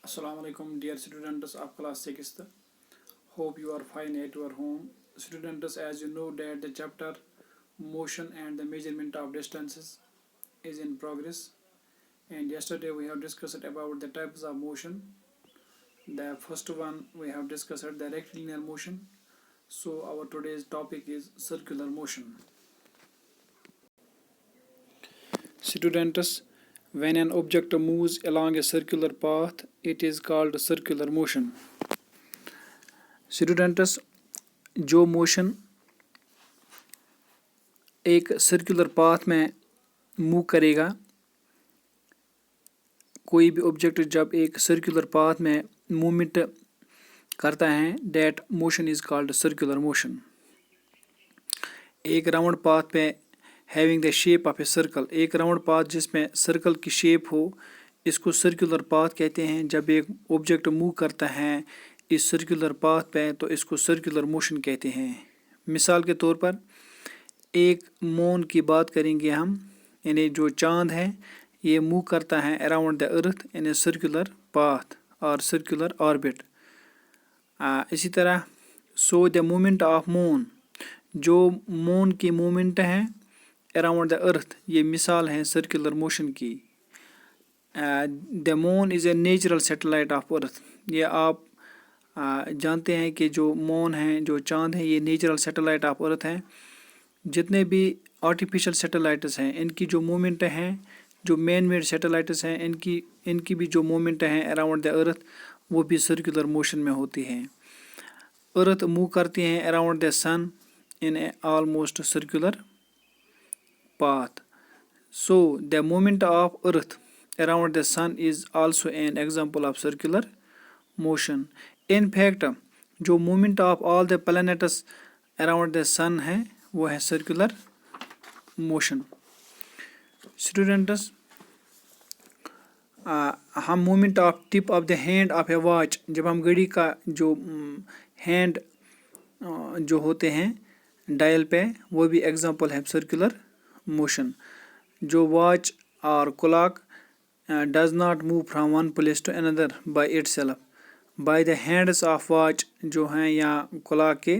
Assalamu alaikum, dear students of class 6th. Hope you are fine at your home. Students, as you know that the chapter motion and the measurement of distances is in progress. And yesterday we have discussed about the types of motion. The first one we have discussed the rectilinear motion. So our today's topic is circular motion. Students, when an object moves along a circular path, it is called circular motion. Students, जो motion एक circular path में move करेगा, कोई भी object जब एक circular path में movement करता है, that motion is called circular motion. एक राउंड पाथ पे having the shape of a circle, एक राउंड पाथ जिसमें सर्कल की शेप हो, इसको सर्कुलर पाथ कहते हैं. जब एक ऑब्जेक्ट मूव करता है इस सर्कुलर पाथ पे तो इसको सर्कुलर मोशन कहते हैं. मिसाल के तौर पर एक मून की बात करेंगे हम, यानी जो चांद है ये मूव करता है around the earth in a circular path और सर्कुलर ऑर्बिट. इसी तरह so the movement of moon, जो मून की मूवमेंट है अराउंड द अर्थ, ये मिसाल है सर्कुलर मोशन की. The moon is a natural satellite of earth, ये आप जानते हैं कि जो मून है, जो चांद है, ये नेचुरल सैटेलाइट ऑफ अर्थ है. जितने भी आर्टिफिशियल सैटेलाइट्स हैं इनकी जो मूवमेंट हैं, जो मैन मेड सैटेलाइट्स हैं, इनकी भी जो मूवमेंट हैं अराउंड द अर्थ वो भी सर्कुलर मोशन में होती हैं. अर्थ मूव करती हैं around the sun in a almost circular path. So the movement of earth around the sun is also an example of circular motion. In fact, जो movement of all the planets around the sun है वो है circular motion. Students, हम movement of tip of the hand of a watch, जब हम घड़ी का जो hand जो होते हैं डायल पे, वो भी एग्जाम्पल है सर्कुलर मोशन. जो वॉच और clock does not move from one place to another by itself, by the hands of watch जो हैं या क्लॉक के,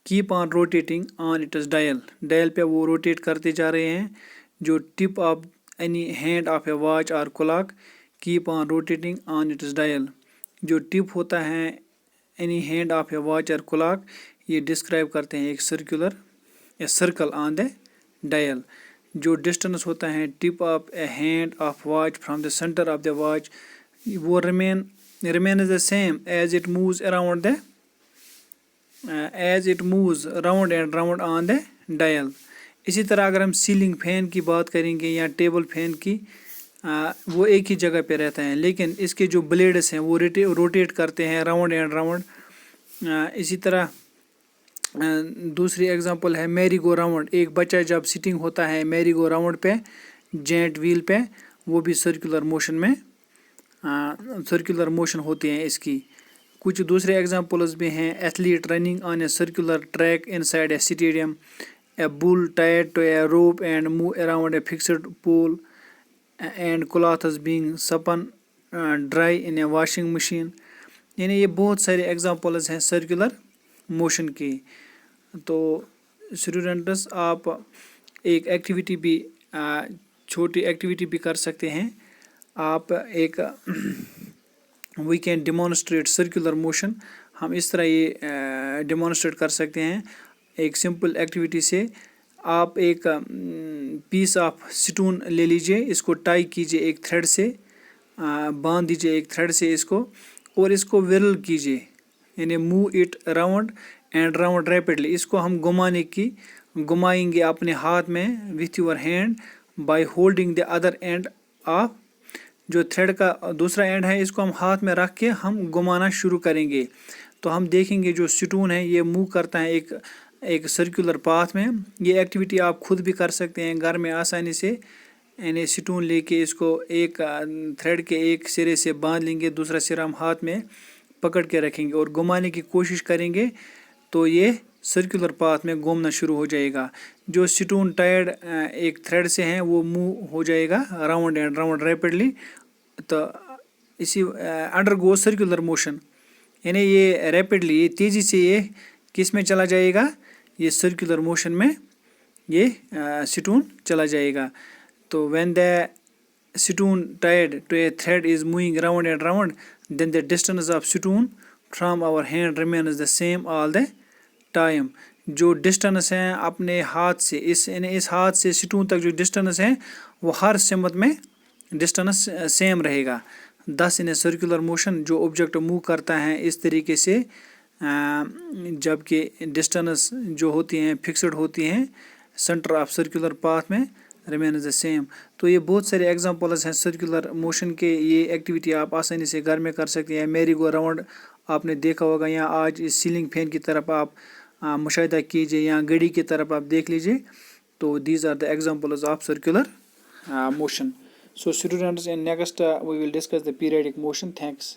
keep on rotating on its dial, dial पे वो रोटेट करते जा रहे हैं. जो tip of any hand of a watch और clock keep on rotating on its dial, जो टिप होता है any hand of a watch और क्लॉक, ये डिस्क्राइब करते हैं एक सर्कल ऑन द डायल. जो डिस्टेंस होता है tip of a hand of watch from the centre of the watch, वो remain is the same as it moves around and round on the dial. इसी तरह अगर हम सीलिंग फैन की बात करेंगे या टेबल फैन की, वो एक ही जगह पे रहता है, लेकिन इसके जो ब्लेड्स हैं वो रोटेट करते हैं राउंड एंड राउंड. इसी तरह दूसरी एग्जांपल है मैरी गो राउंड. एक बच्चा जब सिटिंग होता है मैरी गो राउंड पे, जेंट व्हील पे, वो भी सर्कुलर मोशन होती हैं इसकी. कुछ दूसरे एग्जांपल्स भी हैं. Athlete running on a circular track inside a stadium, a bull tied to a rope and move around a fixed pole, and clothes being spun dry in a washing machine. यानी ये बहुत सारे examples हैं circular motion की. तो students, आप एक activity भी छोटी एक्टिविटी भी कर सकते हैं. आप एक we can demonstrate circular motion, हम इस तरह ये डेमोन्स्ट्रेट कर सकते हैं एक सिंपल एक्टिविटी से. आप एक पीस ऑफ स्टोन ले लीजिए, इसको टाई कीजिए एक थ्रेड से, बांध दीजिए एक थ्रेड से इसको, और इसको विरल कीजिए, यानी move it round and round rapidly. इसको हम घुमाएंगे अपने हाथ में with your hand by holding the other end of, जो थ्रेड का दूसरा एंड है इसको हम हाथ में रख के हम घुमाना शुरू करेंगे. तो हम देखेंगे जो स्टोन है ये मूव करता है एक सर्कुलर पाथ में. ये एक्टिविटी आप खुद भी कर सकते हैं घर में आसानी से. यानी स्टोन लेके इसको एक थ्रेड के एक सिरे से बांध लेंगे, दूसरा सिरा हम हाथ में पकड़ के रखेंगे और घुमाने की कोशिश करेंगे, तो ये सर्कुलर पाथ में घूमना शुरू हो जाएगा. जो स्टोन टाइड एक थ्रेड से हैं वो मूव हो जाएगा राउंड एंड राउंड रैपिडली. तो اسی انڈر گو سرکولر موشن، یعنی یہ ریپڈلی، یہ تیزی سے یہ کس میں چلا جائے گا، یہ سرکولر موشن میں یہ سٹون چلا جائے گا. تو when the stone tied to a thread is moving round and round then the distance of stone from our hand remains the same all the time. جو ڈسٹینس ہیں اپنے ہاتھ سے، اس ہاتھ سے سٹون تک جو ڈسٹینس ہے وہ ہر سمت میں ڈسٹینس سیم رہے گا. دس ان اے سرکولر موشن، جو آبجیکٹ موو کرتا ہے اس طریقے سے جبکہ ڈسٹینس جو ہوتی ہیں فکسڈ ہوتی ہیں سینٹر آف سرکولر پاتھ میں ریمینز دا سیم. تو یہ بہت سارے ایگزامپلز ہیں سرکولر موشن کے. یہ ایکٹیویٹی آپ آسانی سے گھر میں کر سکتے ہیں. میری گو راؤنڈ آپ نے دیکھا ہوگا، یا آج اس سیلنگ فین کی طرف آپ مشاہدہ کیجئے یا گھڑی کی طرف آپ دیکھ لیجئے. تو these are the examples of circular motion. So students, in next we will discuss the periodic motion. Thanks.